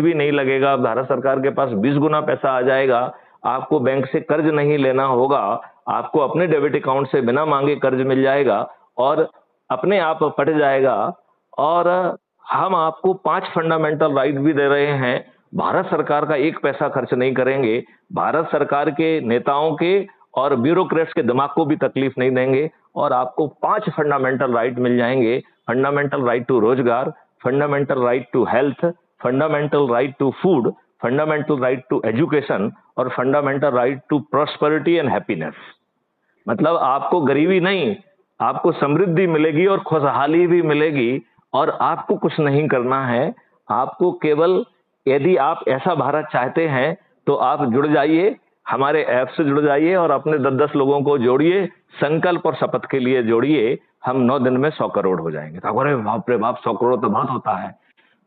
भी नहीं लगेगा, भारत सरकार के पास 20 गुना पैसा आ जाएगा, आपको बैंक से कर्ज नहीं लेना होगा, आपको अपने डेबिट अकाउंट से बिना मांगे कर्ज मिल जाएगा और अपने आप पट जाएगा। और हम आपको 5 फंडामेंटल राइट भी दे रहे हैं। भारत सरकार का एक पैसा खर्च नहीं करेंगे, भारत सरकार के नेताओं के और ब्यूरोक्रेट्स के दिमाग को भी तकलीफ नहीं देंगे और आपको 5 फंडामेंटल राइट मिल जाएंगे। फंडामेंटल राइट टू रोजगार, fundamental right to health, fundamental right to food, fundamental right to education और fundamental right to prosperity and happiness. मतलब आपको गरीबी नहीं, आपको समृद्धि मिलेगी और खुशहाली भी मिलेगी और आपको कुछ नहीं करना है। आपको केवल, यदि आप ऐसा भारत चाहते हैं तो आप जुड़ जाइए, हमारे ऐप से जुड़ जाइए और अपने 10-10 लोगों को जोड़िए, संकल्प और शपथ के लिए जोड़िए। हम 9 दिन में 100 करोड़ हो जाएंगे। तो अरे बाप रे बाप, 100 करोड़ तो बहुत होता है।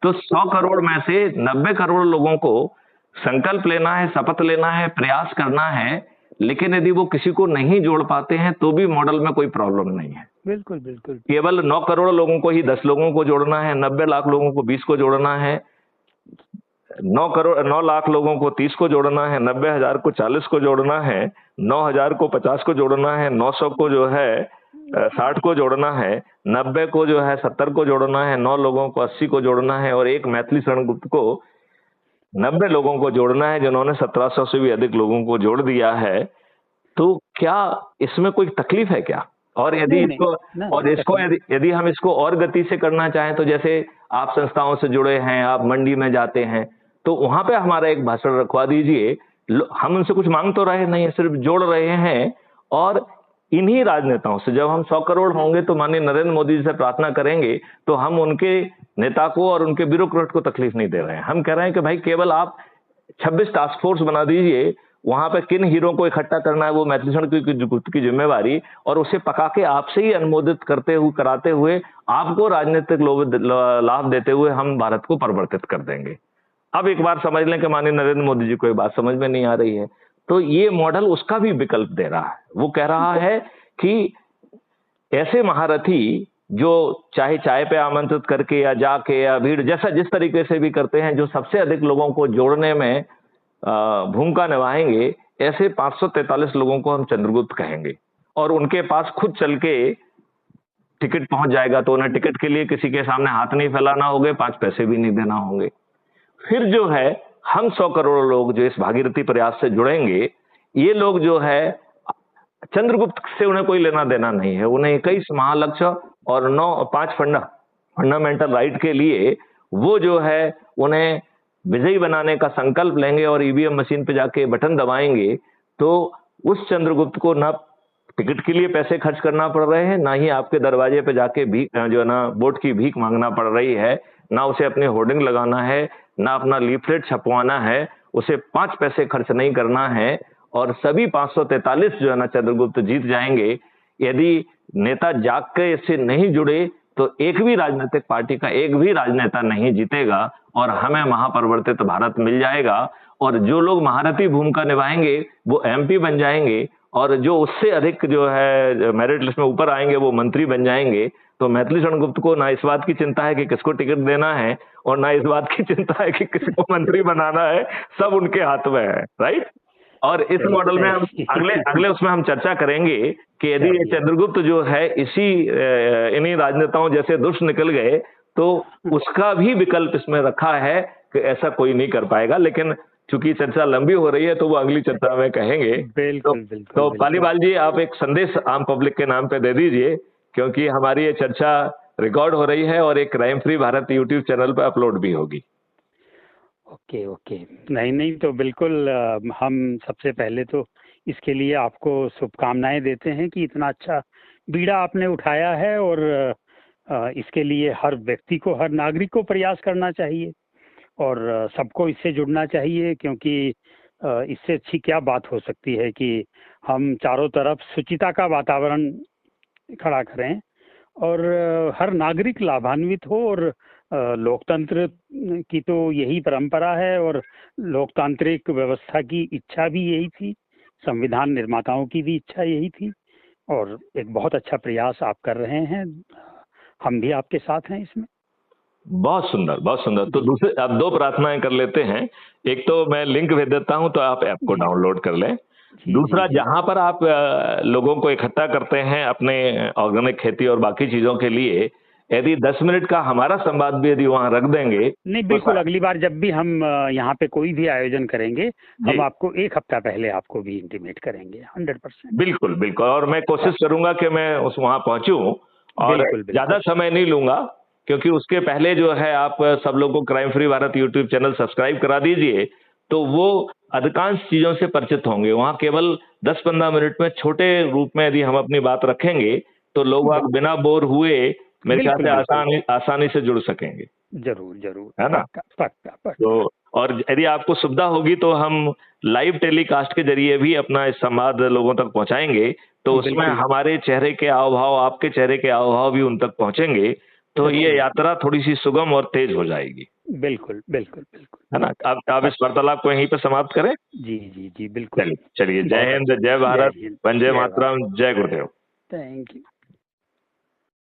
तो 100 करोड़ में से 90 करोड़ लोगों को संकल्प लेना है, शपथ लेना है, प्रयास करना है। लेकिन यदि वो किसी को नहीं जोड़ पाते हैं तो भी मॉडल में कोई प्रॉब्लम नहीं है। बिल्कुल बिल्कुल। केवल 9 करोड़ लोगों को ही 10 लोगों को जोड़ना है, 90 लाख लोगों को 20 को जोड़ना है, 9 लाख लोगों को 30 को जोड़ना है, 90,000 को 40 को जोड़ना है, 9,000 को 50 को जोड़ना है, 900 को जो है 60 को जोड़ना है, 90 को जो है 70 को जोड़ना है, 9 लोगों को 80 को जोड़ना है और एक मैथिली शरण गुप्त को 90 लोगों को जोड़ना है जिन्होंने 1700 से भी अधिक लोगों को जोड़ दिया है। तो क्या इसमें कोई तकलीफ है क्या? और यदि इसको यदि हम इसको और गति से करना चाहें तो जैसे आप संस्थाओं से जुड़े हैं, आप मंडी में जाते हैं तो वहां पे हमारा एक भाषण रखवा दीजिए। हम उनसे कुछ मांग तो रहे नहीं है, सिर्फ जोड़ रहे हैं। और इन्हीं राजनेताओं से जब हम 100 करोड़ होंगे तो माननीय नरेंद्र मोदी जी से प्रार्थना करेंगे तो हम उनके नेता को और उनके ब्यूरोक्रेट को तकलीफ नहीं दे रहे हैं। हम कह रहे हैं कि भाई केवल आप 26 टास्क फोर्स बना दीजिए, वहां पे किन हीरो को इकट्ठा करना है वो मैथिली शरण गुप्त की जिम्मेवारी, और उसे पका के आपसे ही अनुमोदित करते हुए कराते हुए आपको राजनीतिक लाभ देते हुए हम भारत को परिवर्तित कर देंगे। अब एक बार समझ लें कि माननीय नरेंद्र मोदी जी को ये बात समझ में नहीं आ रही है तो ये मॉडल उसका भी विकल्प दे रहा है। वो कह रहा है कि ऐसे महारथी जो चाहे चाय पे आमंत्रित करके या जाके या भीड़ जैसा जिस तरीके से भी करते हैं, जो सबसे अधिक लोगों को जोड़ने में भूमिका निभाएंगे, ऐसे 543 लोगों को हम चंद्रगुप्त कहेंगे और उनके पास खुद चल के टिकट पहुंच जाएगा तो उन्हें टिकट के लिए किसी के सामने हाथ नहीं फैलाना होंगे, 5 पैसे भी नहीं देना होंगे। फिर जो है हम 100 करोड़ लोग जो इस भागीरथी प्रयास से जुड़ेंगे, ये लोग जो है चंद्रगुप्त से उन्हें कोई लेना देना नहीं है। उन्हें 21 महालक्ष्य और 5 फंडामेंटल राइट के लिए वो जो है उन्हें विजयी बनाने का संकल्प लेंगे और ईवीएम मशीन पे जाके बटन दबाएंगे तो उस चंद्रगुप्त को ना टिकट के लिए पैसे खर्च करना पड़ रहे हैं, ना ही आपके दरवाजे पे जाके भीख जो है ना वोट की भीख मांगना पड़ रही है, ना उसे अपने होर्डिंग लगाना है, ना अपना लीफलेट छपवाना है, उसे 5 पैसे खर्च नहीं करना है और सभी 543 जो है ना चंद्रगुप्त जीत जाएंगे। यदि नेता जाग के इससे नहीं जुड़े तो एक भी राजनीतिक पार्टी का एक भी राजनेता नहीं जीतेगा और हमें महापरिवर्तित भारत मिल जाएगा। और जो लोग महारथी भूमिका निभाएंगे वो एमपी बन जाएंगे और जो उससे अधिक जो है मेरिट लिस्ट में ऊपर आएंगे वो मंत्री बन जाएंगे। तो मैथिली शरण गुप्त को ना इस बात की चिंता है कि किसको टिकट देना है और ना इस बात की चिंता है कि किसको मंत्री बनाना है, सब उनके हाथ में है। राइट। और इस मॉडल में हम अगले उसमें हम चर्चा करेंगे कि यदि ये चंद्रगुप्त जो है इन्हीं राजनेताओं जैसे दुष्ट निकल गए तो उसका भी विकल्प इसमें रखा है कि ऐसा कोई नहीं कर पाएगा। लेकिन चूंकि चर्चा लंबी हो रही है तो वो अगली चर्चा में कहेंगे। तो पालीवाल जी आप एक संदेश आम पब्लिक के नाम पे दे दीजिए, क्योंकि हमारी ये चर्चा रिकॉर्ड हो रही है और एक crime free Bharat YouTube channel पर अपलोड भी होगी। ओके। नहीं तो बिल्कुल हम सबसे पहले तो इसके लिए आपको शुभकामनाएं देते हैं कि इतना अच्छा बीड़ा आपने उठाया है और इसके लिए हर व्यक्ति को, हर नागरिक को प्रयास करना चाहिए और सबको इससे जुड़ना चाहिए, क्योंकि इससे अच्छी क्या बात हो सकती है कि हम चारों तरफ शुचिता का वातावरण खड़ा करें और हर नागरिक लाभान्वित हो। और लोकतंत्र की तो यही परंपरा है और लोकतांत्रिक व्यवस्था की इच्छा भी यही थी, संविधान निर्माताओं की भी इच्छा यही थी और एक बहुत अच्छा प्रयास आप कर रहे हैं, हम भी आपके साथ हैं इसमें। बहुत सुंदर, बहुत सुंदर। तो दूसरे अब 2 प्रार्थनाएँ कर लेते हैं। एक तो मैं लिंक भेज देता हूँ तो आप ऐप को जी, डाउनलोड कर लें। जी, दूसरा जी, जी। जहाँ पर आप लोगों को इकट्ठा करते हैं अपने ऑर्गेनिक खेती और बाकी चीज़ों के लिए, यदि 10 मिनट का हमारा संवाद भी यदि वहाँ रख देंगे, नहीं, तो बिल्कुल अगली बार जब भी हम यहाँ पे कोई भी आयोजन करेंगे, हम जी, आपको 1 हफ्ता पहले आपको भी इंटीमेट करेंगे 100%। बिल्कुल, बिल्कुल और मैं कोशिश करूँगा कि मैं उस वहाँ पहुँचूँ और बिल्कुल, ज़्यादा बिल्कुल। समय नहीं लूँगा, क्योंकि उसके पहले जो है आप सब लोगों को crime free Bharat YouTube channel subscribe करा दीजिए, तो वो अधिकांश चीज़ों से परिचित होंगे। वहाँ केवल 10-15 मिनट में छोटे रूप में यदि हम अपनी बात रखेंगे, तो लोग बिल आप बिना बोर हुए मेरे ख्याल बिल्कुल, से बिल्कुल। आसानी से जुड़ सकेंगे, ज़रूर, ज़रूर। है ना? पक्का, पक्का, पक्का। तो और यदि आपको सुविधा होगी तो हम लाइव टेलीकास्ट के ज़रिए भी अपना इस संवाद लोगों तक पहुँचाएँगे, तो उसमें बिल्कुल, हमारे चेहरे के हाव-भाव, आपके चेहरे के हाव-भाव भी उन तक पहुँचेंगे, तो ये एब्सोल्यूटली। यात्रा थोड़ी-सी सुगम और तेज़ हो जाएगी, बिल्कुल, बिल्कुल, बिल्कुल। है ना? पक्का, अब इस पक्का। वार्तालाप को यहीं पे समाप्त करें? जी, जी, जी, बिल्कुल। चलिए, चलिए जय बहुत हिंद, अच्छा। जय जय भारत, हिंद, वंदे जय भारत। मातरम, जय गुरुदेव। Thank you.